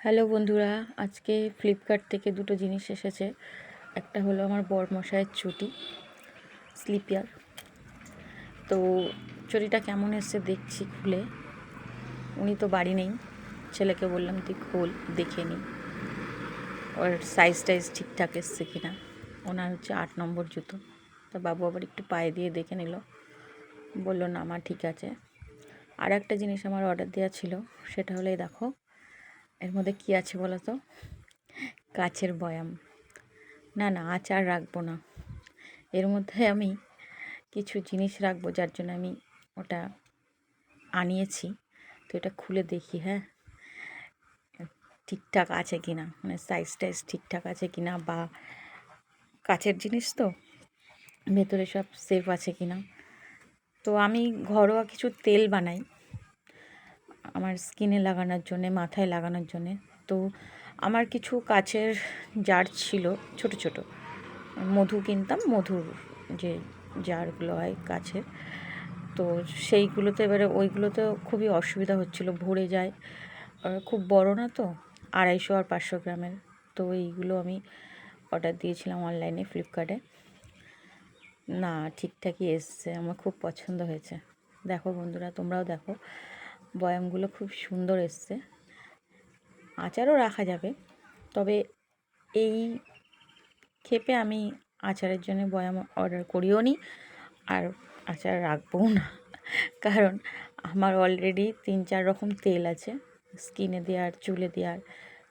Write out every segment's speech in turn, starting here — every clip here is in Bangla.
হ্যালো বন্ধুরা, আজকে ফ্লিপকার্ট থেকে দুটো জিনিস এসেছে। একটা হলো আমার বরমশাইয়ের চটি, স্লিপিয়ার। তো চটিটা কেমন এসছে দেখছি খুলে। উনি তো বাড়ি নেই, ছেলেকে বললাম তুই খোল দেখে নি ওর সাইজ টাইজ ঠিকঠাক এসছে কিনা। ওনার হচ্ছে 8 নম্বর জুতো। তা বাবু আবার একটু পায়ে দিয়ে দেখে নিল, বললো না আমার ঠিক আছে। আর একটা জিনিস আমার অর্ডার দেওয়া ছিল, সেটা হলে দেখো এর মধ্যে কী আছে বলো তো। কাচের বয়াম। না না, আচার রাখবো না, এর মধ্যে আমি কিছু জিনিস রাখবো, যার জন্য আমি ওটা আনিয়েছি। তো এটা খুলে দেখি, হ্যাঁ ঠিকঠাক আছে কি না, মানে সাইজ টাইজ ঠিকঠাক আছে কি না, বা কাচের জিনিস তো ভেতরে সব সেফ আছে কি না। তো আমি ঘরোয়া কিছু তেল বানাই আমার স্কিনে লাগানোর জন্যে, মাথায় লাগানোর জন্যে। তো আমার কিছু কাচের জার ছিল, ছোট ছোট মধু কিনতাম, মধুর যে জারগুলো হয় কাচের। তো সেইগুলোতে এবারে ওইগুলোতে খুবই অসুবিধা হচ্ছিলো, ভরে যায়। খুব বড় না তো, 250 আর 500 গ্রামের। তো এইগুলো আমি অর্ডার দিয়েছিলাম অনলাইনে, ফ্লিপকার্টে। না ঠিকঠাকই এসছে, আমার খুব পছন্দ হয়েছে। দেখো বন্ধুরা, তোমরাও দেখো, বয়ামগুলো খুব সুন্দর এসছে। আচারও রাখা যাবে, তবে এই ক্ষেপে আমি আচারের জন্য বয়াম অর্ডার করিও নি, আর আচার রাখবও না। কারণ আমার অলরেডি 3-4 রকম তেল আছে স্কিনে দেওয়ার, চুলে দেওয়ার।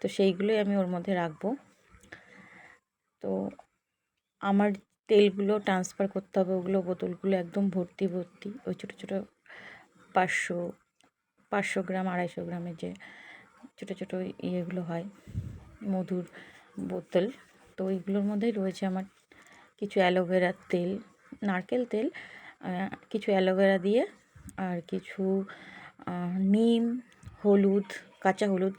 তো সেইগুলোই আমি ওর মধ্যে রাখবো। তো আমার তেলগুলো ট্রান্সফার করতে হবে, ওগুলো বোতলগুলো একদম ভর্তি ভর্তি। ওই ছোটো ছোটো 500 গ্রাম 250 গ্রামের যে ছোটো ছোটো ইয়েগুলো হয় মধুর বোতল। তো ওইগুলোর মধ্যেই রয়েছে আমার কিছু অ্যালোভেরার তেল, নারকেল তেল, কিছু অ্যালোভেরা দিয়ে, আর কিছু নিম, হলুদ, কাঁচা হলুদ,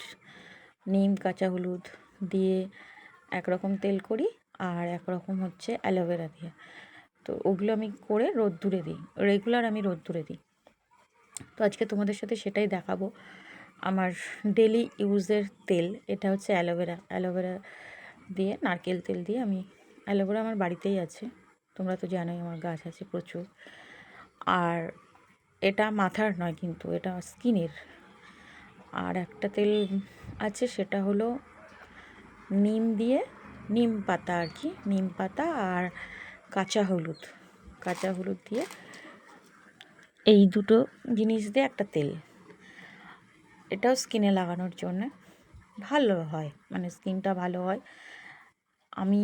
নিম কাঁচা হলুদ দিয়ে একরকম তেল করি, আর একরকম হচ্ছে অ্যালোভেরা দিয়ে। তো ওগুলো আমি করে রোদ্দুরে দিই, রেগুলার আমি রোদ্দুরে দিই। তো আজকে তোমাদের সাথে সেটাই দেখাবো। আমার ডেলি ইউজের তেল এটা হচ্ছে অ্যালোভেরা দিয়ে, নারকেল তেল দিয়ে আমি, অ্যালোভেরা আমার বাড়িতেই আছে, তোমরা তো জানোই আমার গাছ আছে প্রচুর। আর এটা মাথার নয় কিন্তু, এটা স্কিনের। আর একটা তেল আছে, সেটা হলো নিম দিয়ে, নিম পাতা আর কি, নিম পাতা আর কাঁচা হলুদ দিয়ে, এই দুটো জিনিস দিয়ে একটা তেল। এটাও স্কিনে লাগানোর জন্য ভালো হয়, মানে স্কিনটা ভালো হয়। আমি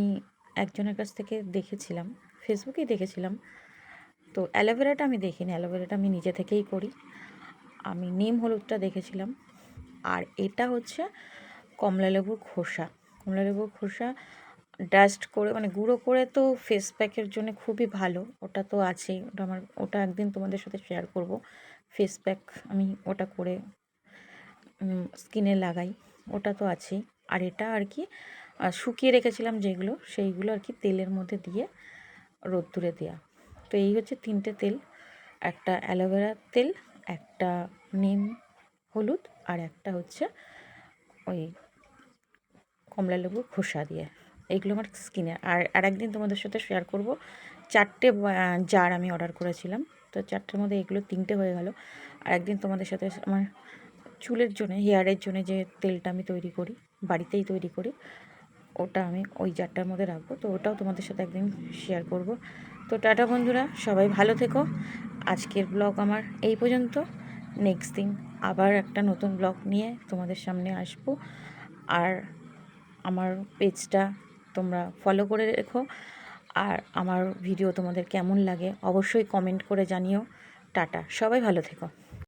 একজনের কাছ থেকে দেখেছিলাম, ফেসবুকেই দেখেছিলাম। তো অ্যালোভেরাটা আমি দেখিনি, অ্যালোভেরাটা আমি নিজে থেকেই করি। আমি নিম হলুদটা দেখেছিলাম। আর এটা হচ্ছে কমলালেবুর খোসা ডাস্ট করে, মানে গুঁড়ো করে, তো ফেস প্যাকের জন্য খুবই ভালো। ওটা তো আছেই, ওটা একদিন তোমাদের সাথে শেয়ার করব। ফেস প্যাক আমি ওটা করে স্কিনে লাগাই, ওটা তো আছেই। আর এটা আর কি শুকিয়ে রেখেছিলাম যেগুলো, সেইগুলো আর কি তেলের মধ্যে দিয়ে রোদ্দুরে দেওয়া। তো এই হচ্ছে 3টে তেল, একটা অ্যালোভেরা তেল, একটা নিম হলুদ, আর একটা হচ্ছে ওই কমলালেবুর খোসা দিয়ে। এইগুলো আমার স্কিনে। আর আরেকদিন তোমাদের সাথে শেয়ার করব। 4টে জার আমি অর্ডার করেছিলাম, তো 4টের মধ্যে এগুলো 3টে হয়ে গেল। আর একদিন তোমাদের সাথে আমার চুলের জন্য, হেয়ারের জন্য যে তেলটা আমি তৈরি করি, বাড়িতেই তৈরি করি, ওটা আমি ওই জারটার মধ্যে রাখবো। তো ওটাও তোমাদের সাথে একদিন শেয়ার করব। তো টাটা বন্ধুরা, সবাই ভালো থেকো। আজকের ব্লগ আমার এই পর্যন্ত। নেক্সট দিন আবার একটা নতুন ব্লগ নিয়ে তোমাদের সামনে আসবো। আর আমার পেজটা তোমরা ফলো করে রেখো। আর আমার ভিডিও তোমাদের কেমন লাগে অবশ্যই কমেন্ট করে জানিও। টাটা, সবাই ভালো থেকো।